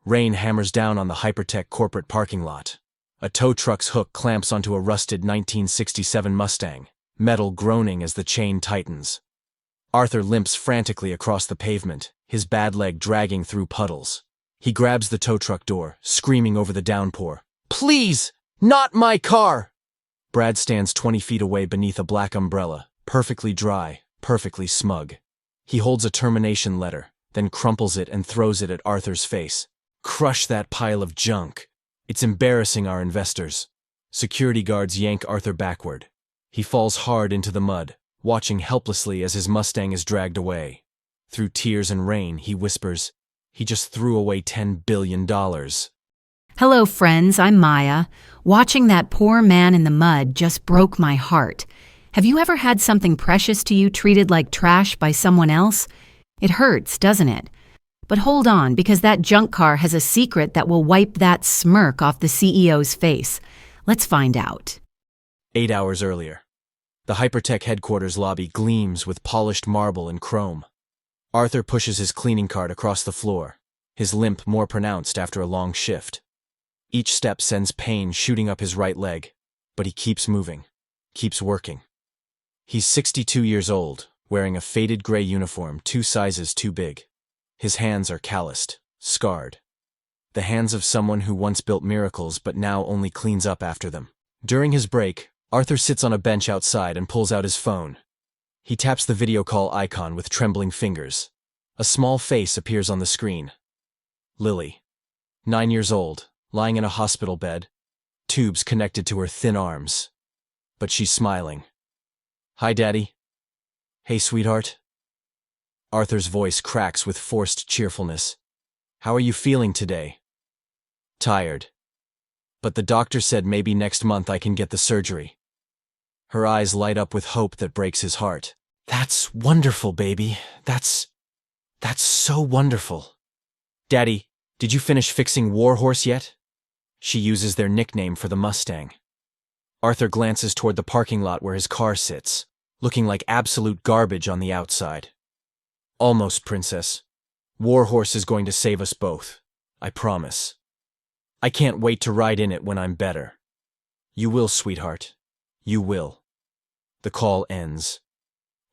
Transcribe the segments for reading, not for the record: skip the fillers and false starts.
Rain hammers down on the Hypertech corporate parking lot. A tow truck's hook clamps onto a rusted 1967 Mustang, metal groaning as the chain tightens. Arthur limps frantically across the pavement, his bad leg dragging through puddles. He grabs the tow truck door, screaming over the downpour. "Please! Not my car!" Brad stands 20 feet away beneath a black umbrella, perfectly dry, perfectly smug. He holds a termination letter, then crumples it and throws it at Arthur's face. "Crush that pile of junk. It's embarrassing our investors." Security guards yank Arthur backward. He falls hard into the mud, watching helplessly as his Mustang is dragged away. Through tears and rain, he whispers, "He just threw away $10 billion. Hello, friends, I'm Maya. Watching that poor man in the mud just broke my heart. Have you ever had something precious to you treated like trash by someone else? It hurts, doesn't it? But hold on, because that junk car has a secret that will wipe that smirk off the CEO's face. Let's find out. 8 hours earlier. The Hypertech headquarters lobby gleams with polished marble and chrome. Arthur pushes his cleaning cart across the floor, his limp more pronounced after a long shift. Each step sends pain shooting up his right leg, but he keeps moving, keeps working. He's 62 years old, wearing a faded gray uniform 2 sizes too big. His hands are calloused, scarred. The hands of someone who once built miracles but now only cleans up after them. During his break, Arthur sits on a bench outside and pulls out his phone. He taps the video call icon with trembling fingers. A small face appears on the screen. Lily, 9 years old, lying in a hospital bed, tubes connected to her thin arms. But she's smiling. "Hi, Daddy." "Hey, sweetheart." Arthur's voice cracks with forced cheerfulness. "How are you feeling today?" "Tired. But the doctor said maybe next month I can get the surgery." Her eyes light up with hope that breaks his heart. "That's wonderful, baby. That's so wonderful." "Daddy, did you finish fixing Warhorse yet?" She uses their nickname for the Mustang. Arthur glances toward the parking lot where his car sits, looking like absolute garbage on the outside. "Almost, Princess. Warhorse is going to save us both. I promise. I can't wait to ride in it when I'm better." "You will, sweetheart. You will." The call ends.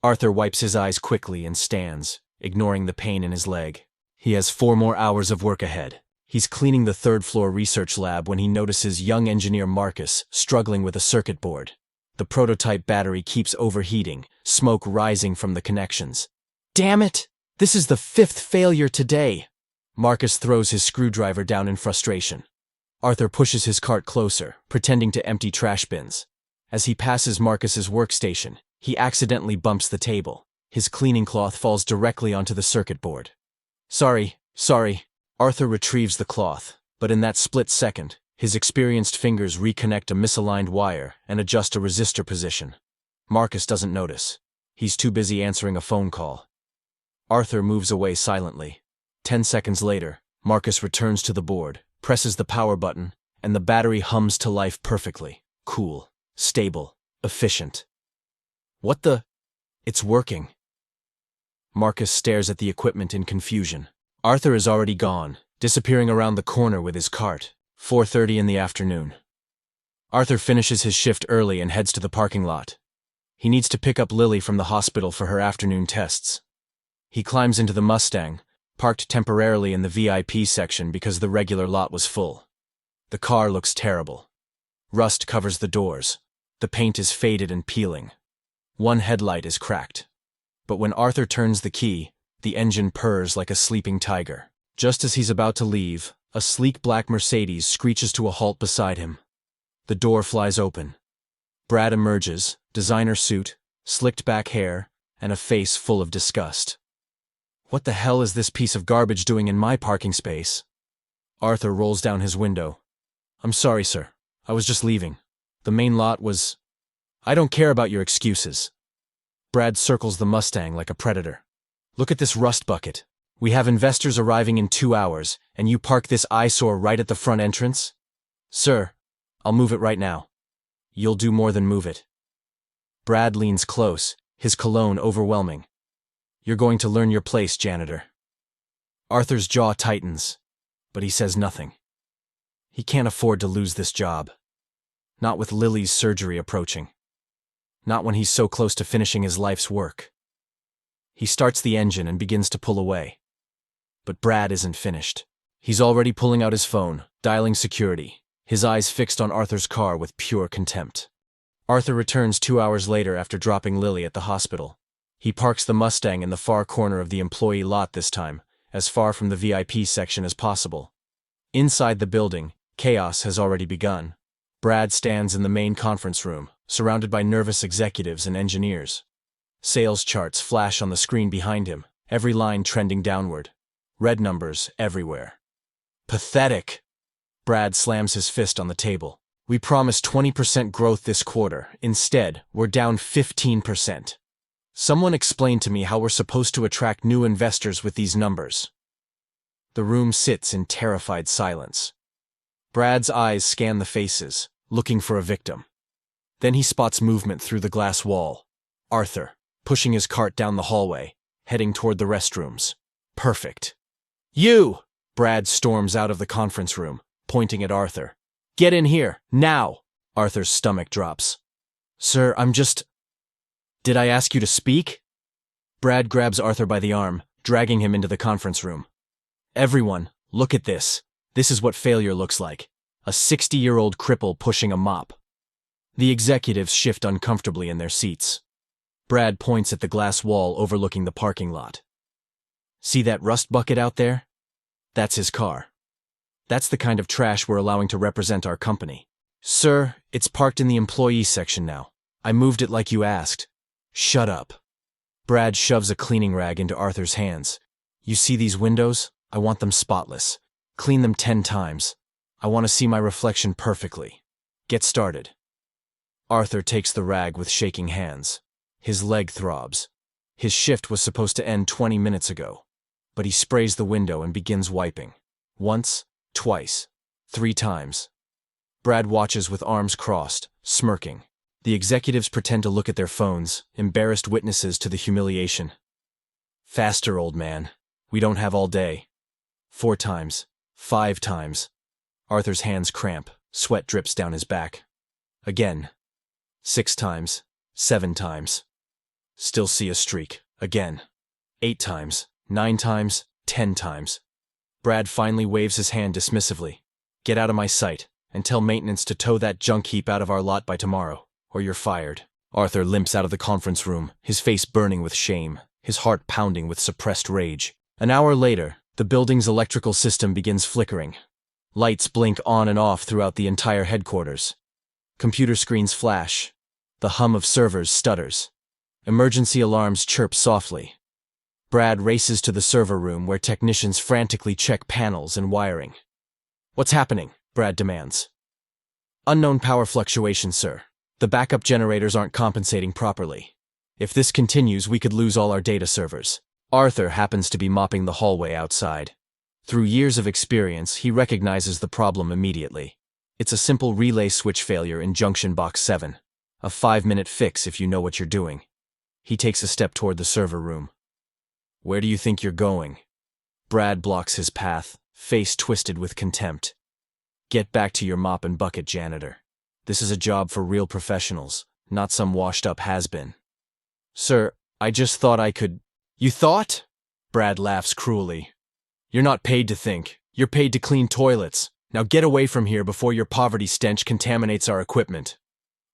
Arthur wipes his eyes quickly and stands, ignoring the pain in his leg. He has 4 more hours of work ahead. He's cleaning the 3rd-floor research lab when he notices young engineer Marcus struggling with a circuit board. The prototype battery keeps overheating, smoke rising from the connections. "Damn it! This is the 5th failure today!" Marcus throws his screwdriver down in frustration. Arthur pushes his cart closer, pretending to empty trash bins. As he passes Marcus's workstation, he accidentally bumps the table. His cleaning cloth falls directly onto the circuit board. Sorry. Arthur retrieves the cloth, but in that split second, his experienced fingers reconnect a misaligned wire and adjust a resistor position. Marcus doesn't notice. He's too busy answering a phone call. Arthur moves away silently. 10 seconds later, Marcus returns to the board, presses the power button, and the battery hums to life perfectly. Cool, stable, efficient. "What the? It's working." Marcus stares at the equipment in confusion. Arthur is already gone, disappearing around the corner with his cart. 4:30 in the afternoon. Arthur finishes his shift early and heads to the parking lot. He needs to pick up Lily from the hospital for her afternoon tests. He climbs into the Mustang, parked temporarily in the VIP section because the regular lot was full. The car looks terrible. Rust covers the doors. The paint is faded and peeling. One headlight is cracked. But when Arthur turns the key, the engine purrs like a sleeping tiger. Just as he's about to leave, a sleek black Mercedes screeches to a halt beside him. The door flies open. Brad emerges, designer suit, slicked back hair, and a face full of disgust. "What the hell is this piece of garbage doing in my parking space?" Arthur rolls down his window. "I'm sorry, sir. I was just leaving. The main lot was—" "I don't care about your excuses." Brad circles the Mustang like a predator. "Look at this rust bucket. We have investors arriving in 2 hours, and you park this eyesore right at the front entrance?" "Sir, I'll move it right now." "You'll do more than move it." Brad leans close, his cologne overwhelming. "You're going to learn your place, janitor." Arthur's jaw tightens. but he says nothing. He can't afford to lose this job. Not with Lily's surgery approaching. Not when he's so close to finishing his life's work. He starts the engine and begins to pull away. But Brad isn't finished. He's already pulling out his phone, dialing security, his eyes fixed on Arthur's car with pure contempt. Arthur returns 2 hours later after dropping Lily at the hospital. He parks the Mustang in the far corner of the employee lot this time, as far from the VIP section as possible. Inside the building, chaos has already begun. Brad stands in the main conference room, surrounded by nervous executives and engineers. Sales charts flash on the screen behind him, every line trending downward. Red numbers everywhere. Pathetic! Brad slams his fist on the table. We promised 20% growth this quarter. Instead, we're down 15%. Someone explain to me how we're supposed to attract new investors with these numbers. The room sits in terrified silence. Brad's eyes scan the faces, looking for a victim. Then he spots movement through the glass wall. Arthur, pushing his cart down the hallway, heading toward the restrooms. Perfect. You! Brad storms out of the conference room, pointing at Arthur. Get in here, now! Arthur's stomach drops. Sir, I'm just... Did I ask you to speak? Brad grabs Arthur by the arm, dragging him into the conference room. Everyone, look at this. This is what failure looks like. A 60-year-old cripple pushing a mop. The executives shift uncomfortably in their seats. Brad points at the glass wall overlooking the parking lot. See that rust bucket out there? That's his car. That's the kind of trash we're allowing to represent our company. Sir, it's parked in the employee section now. I moved it like you asked. Shut up. Brad shoves a cleaning rag into Arthur's hands. You see these windows? I want them spotless. Clean them 10 times. I want to see my reflection perfectly. Get started. Arthur takes the rag with shaking hands. His leg throbs. His shift was supposed to end 20 minutes ago. But he sprays the window and begins wiping. Once, twice, 3 times. Brad watches with arms crossed, smirking. The executives pretend to look at their phones, embarrassed witnesses to the humiliation. Faster, old man. We don't have all day. 4 times. 5 times. Arthur's hands cramp, sweat drips down his back. Again. 6 times. 7 times. Still see a streak. Again. 8 times. 9 times. 10 times. Brad finally waves his hand dismissively. Get out of my sight, and tell maintenance to tow that junk heap out of our lot by tomorrow, or you're fired. Arthur limps out of the conference room, his face burning with shame, his heart pounding with suppressed rage. An hour later, the building's electrical system begins flickering. Lights blink on and off throughout the entire headquarters. Computer screens flash. The hum of servers stutters. Emergency alarms chirp softly. Brad races to the server room where technicians frantically check panels and wiring. What's happening? Brad demands. Unknown power fluctuations, sir. The backup generators aren't compensating properly. If this continues, we could lose all our data servers. Arthur happens to be mopping the hallway outside. Through years of experience, he recognizes the problem immediately. It's a simple relay switch failure in junction box 7. A 5-minute fix if you know what you're doing. He takes a step toward the server room. Where do you think you're going? Brad blocks his path, face twisted with contempt. Get back to your mop and bucket, janitor. This is a job for real professionals, not some washed-up has-been. Sir, I just thought I could... You thought? Brad laughs cruelly. You're not paid to think. You're paid to clean toilets. Now get away from here before your poverty stench contaminates our equipment.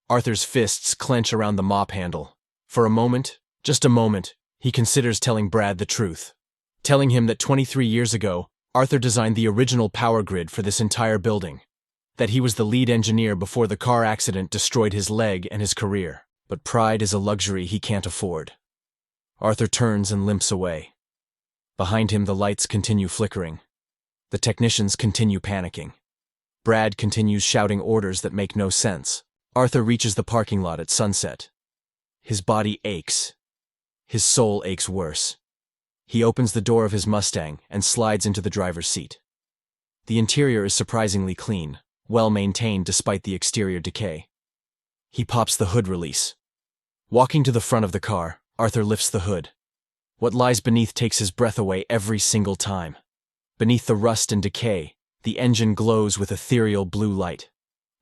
Arthur's fists clench around the mop handle. For a moment, just a moment, he considers telling Brad the truth. Telling him that 23 years ago, Arthur designed the original power grid for this entire building. That he was the lead engineer before the car accident destroyed his leg and his career. But pride is a luxury he can't afford. Arthur turns and limps away. Behind him, the lights continue flickering. The technicians continue panicking. Brad continues shouting orders that make no sense. Arthur reaches the parking lot at sunset. His body aches. His soul aches worse. He opens the door of his Mustang and slides into the driver's seat. The interior is surprisingly clean, well maintained despite the exterior decay. He pops the hood release. Walking to the front of the car, Arthur lifts the hood. What lies beneath takes his breath away every single time. Beneath the rust and decay, the engine glows with ethereal blue light.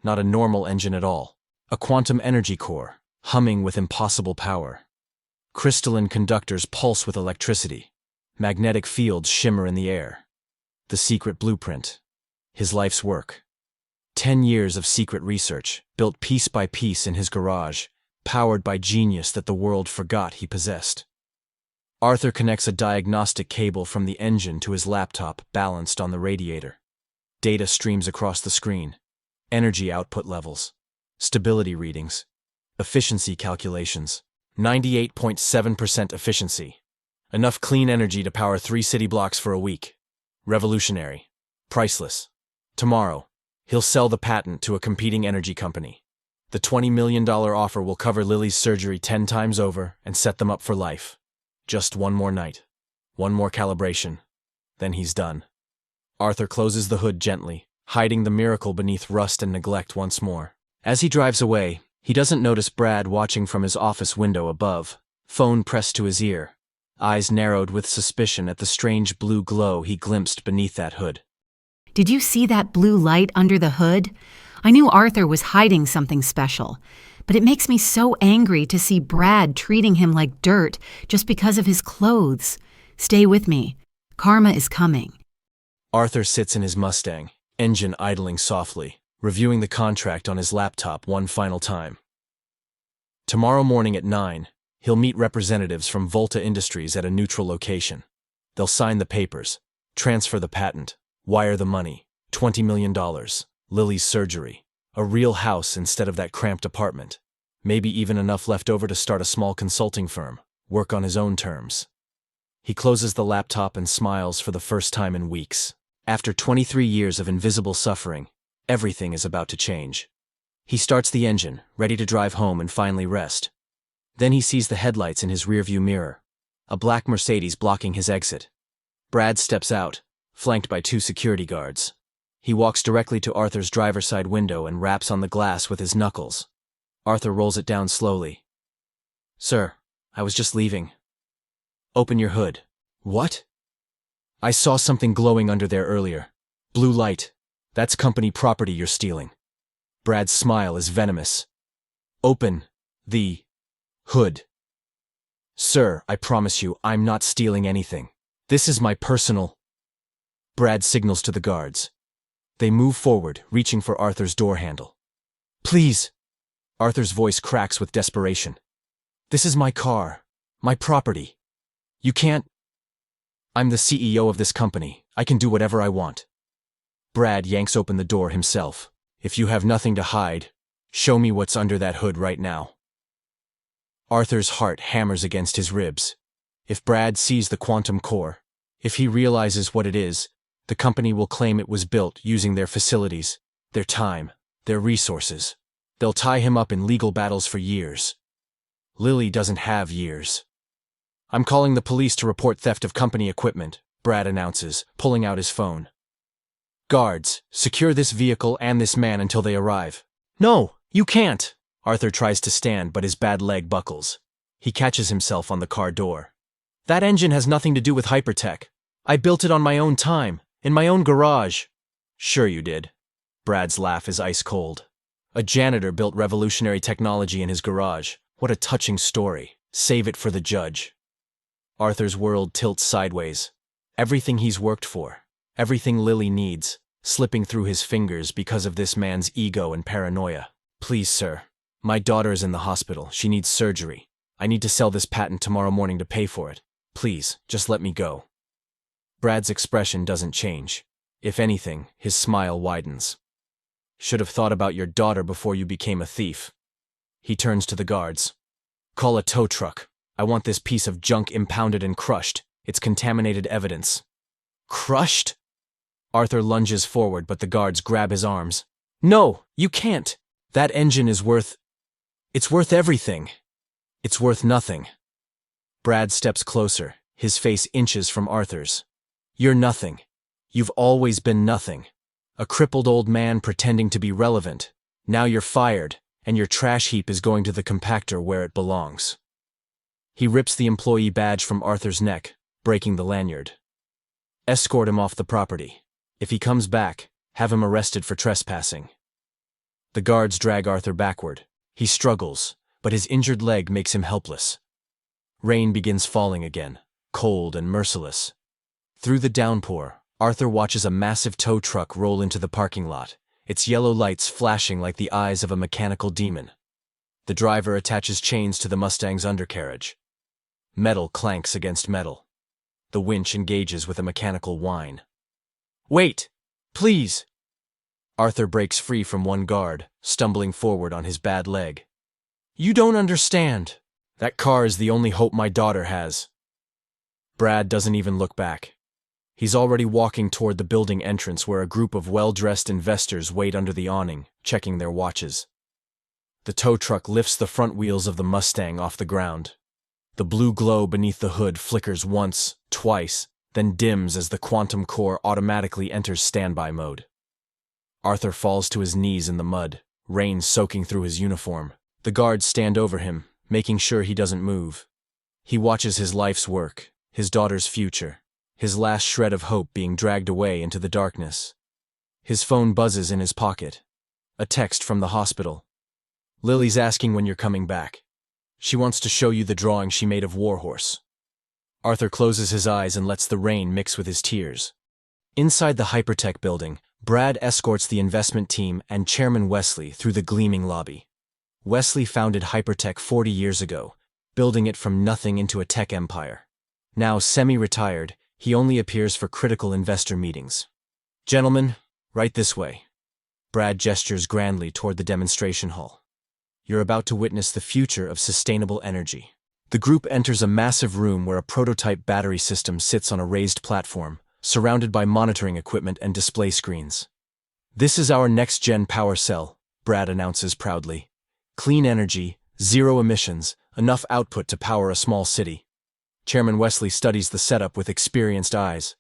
Not a normal engine at all. A quantum energy core, humming with impossible power. Crystalline conductors pulse with electricity. Magnetic fields shimmer in the air. The secret blueprint. His life's work. 10 years of secret research, built piece by piece in his garage, powered by genius that the world forgot he possessed. Arthur connects a diagnostic cable from the engine to his laptop balanced on the radiator. Data streams across the screen. Energy output levels. Stability readings. Efficiency calculations. 98.7% efficiency. Enough clean energy to power 3 city blocks for a week. Revolutionary. Priceless. Tomorrow, he'll sell the patent to a competing energy company. The $20 million offer will cover Lily's surgery 10 times over and set them up for life. Just one more night. One more calibration. Then he's done. Arthur closes the hood gently, hiding the miracle beneath rust and neglect once more. As he drives away, he doesn't notice Brad watching from his office window above, phone pressed to his ear, eyes narrowed with suspicion at the strange blue glow he glimpsed beneath that hood. Did you see that blue light under the hood? I knew Arthur was hiding something special, but it makes me so angry to see Brad treating him like dirt just because of his clothes. Stay with me. Karma is coming. Arthur sits in his Mustang, engine idling softly, reviewing the contract on his laptop one final time. Tomorrow morning at 9, he'll meet representatives from Volta Industries at a neutral location. They'll sign the papers, transfer the patent, wire the money, $20 million, Lily's surgery, a real house instead of that cramped apartment, maybe even enough left over to start a small consulting firm, work on his own terms. He closes the laptop and smiles for the first time in weeks. After 23 years of invisible suffering, everything is about to change. He starts the engine, ready to drive home and finally rest. Then he sees the headlights in his rearview mirror, a black Mercedes blocking his exit. Brad steps out, flanked by 2 security guards. He walks directly to Arthur's driver's side window and raps on the glass with his knuckles. Arthur rolls it down slowly. "Sir, I was just leaving." "Open your hood." "What?" "I saw something glowing under there earlier. Blue light. That's company property you're stealing." Brad's smile is venomous. "Open the hood." "Sir, I promise you, I'm not stealing anything. This is my personal—" Brad signals to the guards. They move forward, reaching for Arthur's door handle. "Please!" Arthur's voice cracks with desperation. "This is my car, my property. You can't—" "I'm the CEO of this company. I can do whatever I want." Brad yanks open the door himself. "If you have nothing to hide, show me what's under that hood right now." Arthur's heart hammers against his ribs. If Brad sees the quantum core, if he realizes what it is, the company will claim it was built using their facilities, their time, their resources. They'll tie him up in legal battles for years. Lily doesn't have years. "I'm calling the police to report theft of company equipment," Brad announces, pulling out his phone. "Guards, secure this vehicle and this man until they arrive." "No, you can't!" Arthur tries to stand, but his bad leg buckles. He catches himself on the car door. "That engine has nothing to do with Hypertech. I built it on my own time, in my own garage." "Sure you did." Brad's laugh is ice cold. A janitor built revolutionary technology in his garage. What a touching story. Save it for the judge. Arthur's world tilts sideways. Everything he's worked for, everything Lily needs, slipping through his fingers because of this man's ego and paranoia. "Please, sir. My daughter is in the hospital. She needs surgery. I need to sell this patent tomorrow morning to pay for it. Please, just let me go." Brad's expression doesn't change. If anything, his smile widens. "Should have thought about your daughter before you became a thief." He turns to the guards. "Call a tow truck. I want this piece of junk impounded and crushed. It's contaminated evidence." "Crushed?" Arthur lunges forward, but the guards grab his arms. "No, you can't. That engine is worth— It's worth everything. It's worth nothing." Brad steps closer, his face inches from Arthur's. "You're nothing. You've always been nothing. A crippled old man pretending to be relevant. Now you're fired, and your trash heap is going to the compactor where it belongs." He rips the employee badge from Arthur's neck, breaking the lanyard. Escort him off the property. If he comes back, have him arrested for trespassing. The guards drag Arthur backward. He struggles, but his injured leg makes him helpless. Rain begins falling again, cold and merciless. Through the downpour, Arthur watches a massive tow truck roll into the parking lot, its yellow lights flashing like the eyes of a mechanical demon. The driver attaches chains to the Mustang's undercarriage. Metal clanks against metal. The winch engages with a mechanical whine. "Wait! Please!" Arthur breaks free from one guard, stumbling forward on his bad leg. "You don't understand. That car is the only hope my daughter has." Brad doesn't even look back. He's already walking toward the building entrance where a group of well-dressed investors wait under the awning, checking their watches. The tow truck lifts the front wheels of the Mustang off the ground. The blue glow beneath the hood flickers once, twice, then dims as the quantum core automatically enters standby mode. Arthur falls to his knees in the mud, rain soaking through his uniform. The guards stand over him, making sure he doesn't move. He watches his life's work, his daughter's future, his last shred of hope being dragged away into the darkness. His phone buzzes in his pocket. A text from the hospital. "Lily's asking when you're coming back. She wants to show you the drawing she made of Warhorse." Arthur closes his eyes and lets the rain mix with his tears. Inside the Hypertech building, Brad escorts the investment team and Chairman Wesley through the gleaming lobby. Wesley founded Hypertech 40 years ago, building it from nothing into a tech empire. Now semi-retired, he only appears for critical investor meetings. "Gentlemen, right this way." Brad gestures grandly toward the demonstration hall. "You're about to witness the future of sustainable energy." The group enters a massive room where a prototype battery system sits on a raised platform, surrounded by monitoring equipment and display screens. "This is our next-gen power cell," Brad announces proudly. "Clean energy, zero emissions, enough output to power a small city." Chairman Wesley studies the setup with experienced eyes.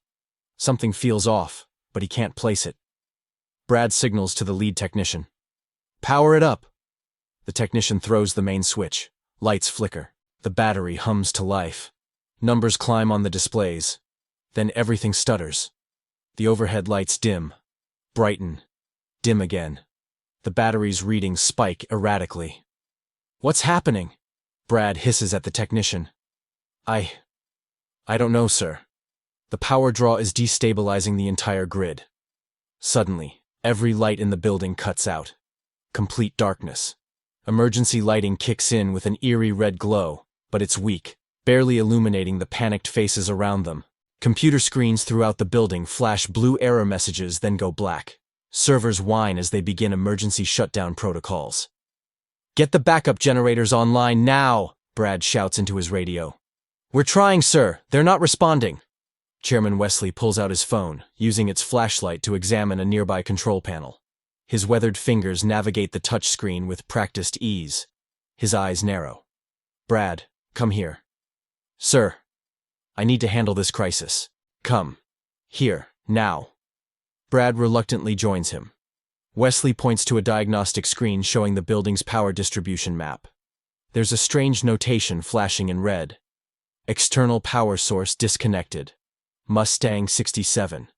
Something feels off, but he can't place it. Brad signals to the lead technician. "Power it up." The technician throws the main switch. Lights flicker. The battery hums to life. Numbers climb on the displays. Then everything stutters. The overhead lights dim, brighten, dim again. The battery's readings spike erratically. "What's happening?" Brad hisses at the technician. I don't know, sir. The power draw is destabilizing the entire grid." Suddenly, every light in the building cuts out. Complete darkness. Emergency lighting kicks in with an eerie red glow, but it's weak, barely illuminating the panicked faces around them. Computer screens throughout the building flash blue error messages, then go black. Servers whine as they begin emergency shutdown protocols. "Get the backup generators online now!" Brad shouts into his radio. "We're trying, sir. They're not responding." Chairman Wesley pulls out his phone, using its flashlight to examine a nearby control panel. His weathered fingers navigate the touchscreen with practiced ease. His eyes narrow. "Brad, come here." "Sir, I need to handle this crisis. Come. Here, now." Brad reluctantly joins him. Wesley points to a diagnostic screen showing the building's power distribution map. There's a strange notation flashing in red. "External power source disconnected. Mustang 67.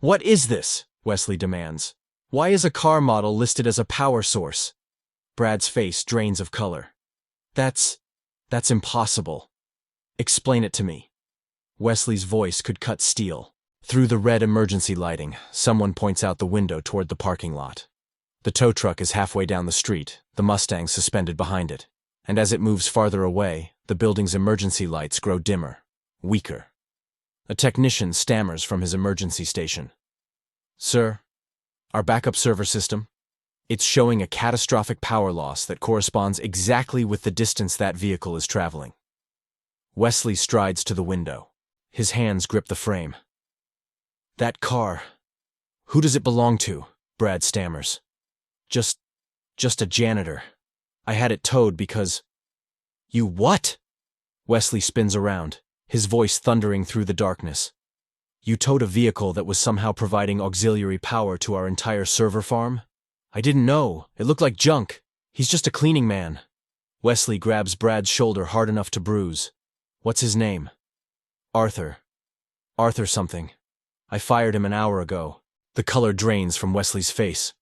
"What is this?" Wesley demands. "Why is a car model listed as a power source?" Brad's face drains of color. That's impossible. Explain it to me." Wesley's voice could cut steel. Through the red emergency lighting, someone points out the window toward the parking lot. The tow truck is halfway down the street, the Mustang suspended behind it. And as it moves farther away, the building's emergency lights grow dimmer, weaker. A technician stammers from his emergency station. "Sir, our backup server system? It's showing a catastrophic power loss that corresponds exactly with the distance that vehicle is traveling." Wesley strides to the window. His hands grip the frame. "That car. Who does it belong to?" Brad stammers. Just a janitor. I had it towed because—" "You what?" Wesley spins around, his voice thundering through the darkness. "You towed a vehicle that was somehow providing auxiliary power to our entire server farm? I didn't know. It looked like junk. He's just a cleaning man." Wesley grabs Brad's shoulder hard enough to bruise. "What's his name?" "Arthur. Arthur something." I fired him an hour ago. The color drains from Wesley's face.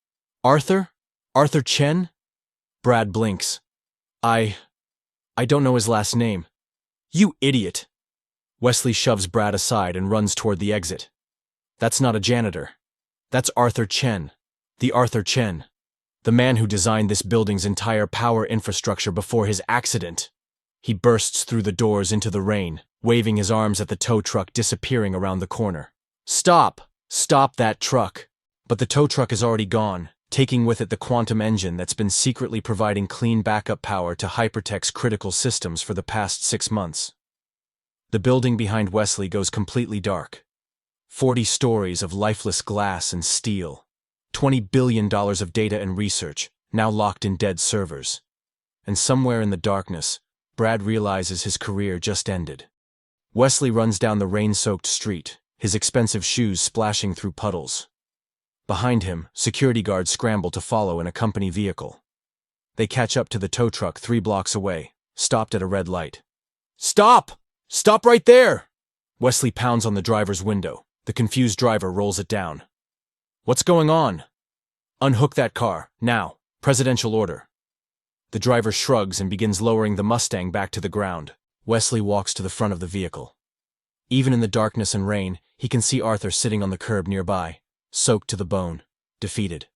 Arthur? Arthur Chen? Brad blinks. I don't know his last name. You idiot! Wesley shoves Brad aside and runs toward the exit. That's not a janitor. That's Arthur Chen. The Arthur Chen. The man who designed this building's entire power infrastructure before his accident. He bursts through the doors into the rain, waving his arms at the tow truck disappearing around the corner. Stop! Stop that truck! But the tow truck is already gone, taking with it the quantum engine that's been secretly providing clean backup power to Hypertech's critical systems for the past 6 months. The building behind Wesley goes completely dark. 40 stories of lifeless glass and steel. $20 billion of data and research, now locked in dead servers. And somewhere in the darkness, Brad realizes his career just ended. Wesley runs down the rain-soaked street, his expensive shoes splashing through puddles. Behind him, security guards scramble to follow in a company vehicle. They catch up to the tow truck 3 blocks away, stopped at a red light. Stop! Stop right there! Wesley pounds on the driver's window. The confused driver rolls it down. What's going on? Unhook that car, now. Presidential order. The driver shrugs and begins lowering the Mustang back to the ground. Wesley walks to the front of the vehicle. Even in the darkness and rain, he can see Arthur sitting on the curb nearby, soaked to the bone, defeated.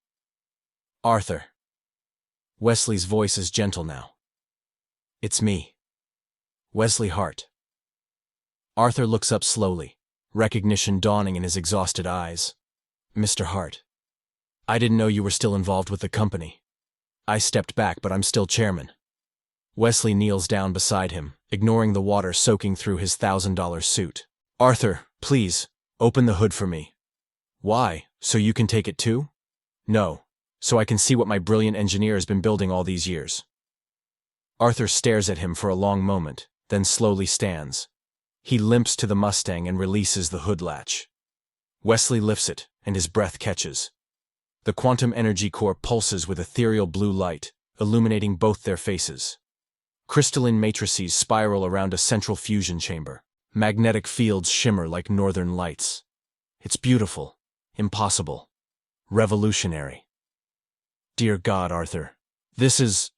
Arthur. Wesley's voice is gentle now. It's me. Wesley Hart. Arthur looks up slowly, recognition dawning in his exhausted eyes. Mr. Hart. I didn't know you were still involved with the company. I stepped back, but I'm still chairman. Wesley kneels down beside him, ignoring the water soaking through his $1,000 suit. Arthur, please, open the hood for me. Why? So you can take it too? No, so I can see what my brilliant engineer has been building all these years. Arthur stares at him for a long moment, then slowly stands. He limps to the Mustang and releases the hood latch. Wesley lifts it, and his breath catches. The quantum energy core pulses with ethereal blue light, illuminating both their faces. Crystalline matrices spiral around a central fusion chamber. Magnetic fields shimmer like northern lights. It's beautiful, impossible, revolutionary. Dear God, Arthur, this is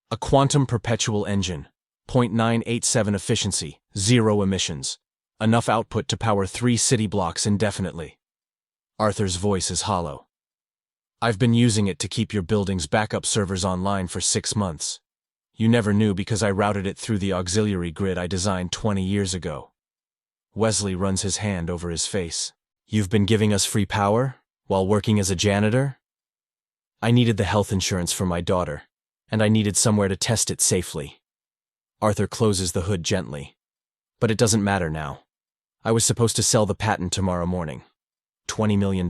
a quantum perpetual engine. 0.987 efficiency, 0 emissions. Enough output to power 3 city blocks indefinitely. Arthur's voice is hollow. I've been using it to keep your building's backup servers online for 6 months. You never knew because I routed it through the auxiliary grid I designed 20 years ago. Wesley runs his hand over his face. You've been giving us free power while working as a janitor? I needed the health insurance for my daughter, and I needed somewhere to test it safely. Arthur closes the hood gently. But it doesn't matter now. I was supposed to sell the patent tomorrow morning. $20 million.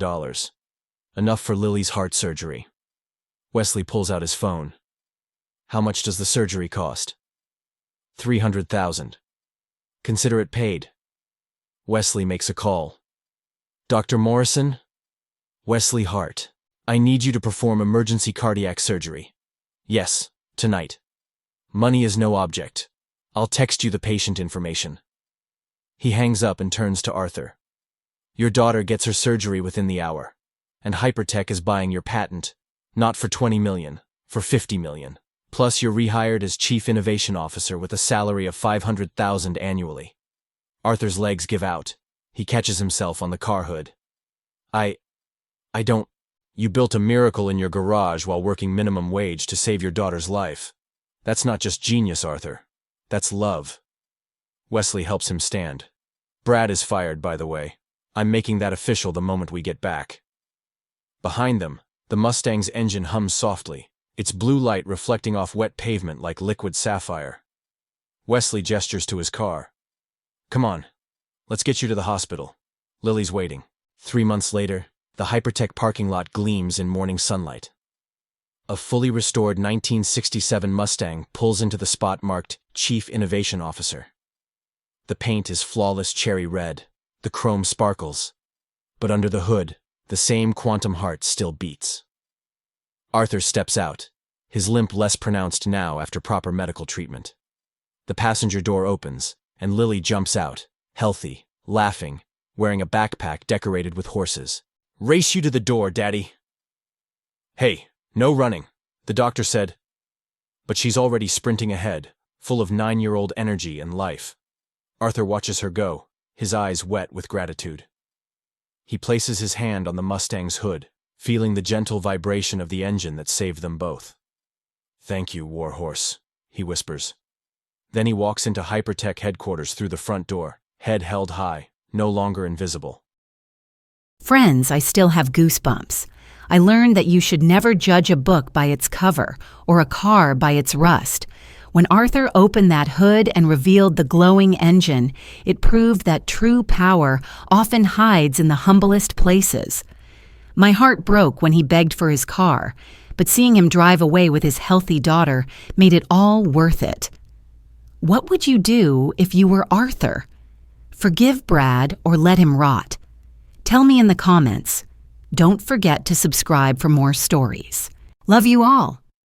Enough for Lily's heart surgery. Wesley pulls out his phone. How much does the surgery cost? $300,000. Consider it paid. Wesley makes a call. Dr. Morrison? Wesley Hart. I need you to perform emergency cardiac surgery. Yes, tonight. Money is no object. I'll text you the patient information. He hangs up and turns to Arthur. Your daughter gets her surgery within the hour, and Hypertech is buying your patent, not for $20 million, for $50 million. Plus you're rehired as Chief Innovation Officer with a salary of $500,000 annually. Arthur's legs give out. He catches himself on the car hood. I don't. You built a miracle in your garage while working minimum wage to save your daughter's life. That's not just genius, Arthur. That's love. Wesley helps him stand. Brad is fired, by the way. I'm making that official the moment we get back. Behind them, the Mustang's engine hums softly, its blue light reflecting off wet pavement like liquid sapphire. Wesley gestures to his car. Come on. Let's get you to the hospital. Lily's waiting. 3 months later, the Hypertech parking lot gleams in morning sunlight. A fully restored 1967 Mustang pulls into the spot marked Chief Innovation Officer. The paint is flawless cherry red, the chrome sparkles, but under the hood, the same quantum heart still beats. Arthur steps out, his limp less pronounced now after proper medical treatment. The passenger door opens, and Lily jumps out, healthy, laughing, wearing a backpack decorated with horses. "Race you to the door, Daddy." "Hey, no running," the doctor said. But she's already sprinting ahead, full of 9-year-old energy and life. Arthur watches her go, his eyes wet with gratitude. He places his hand on the Mustang's hood, feeling the gentle vibration of the engine that saved them both. "Thank you, Warhorse," he whispers. Then he walks into Hypertech headquarters through the front door, head held high, no longer invisible. Friends, I still have goosebumps. I learned that you should never judge a book by its cover or a car by its rust. When Arthur opened that hood and revealed the glowing engine, it proved that true power often hides in the humblest places. My heart broke when he begged for his car, but seeing him drive away with his healthy daughter made it all worth it. What would you do if you were Arthur? Forgive Brad or let him rot? Tell me in the comments. Don't forget to subscribe for more stories. Love you all.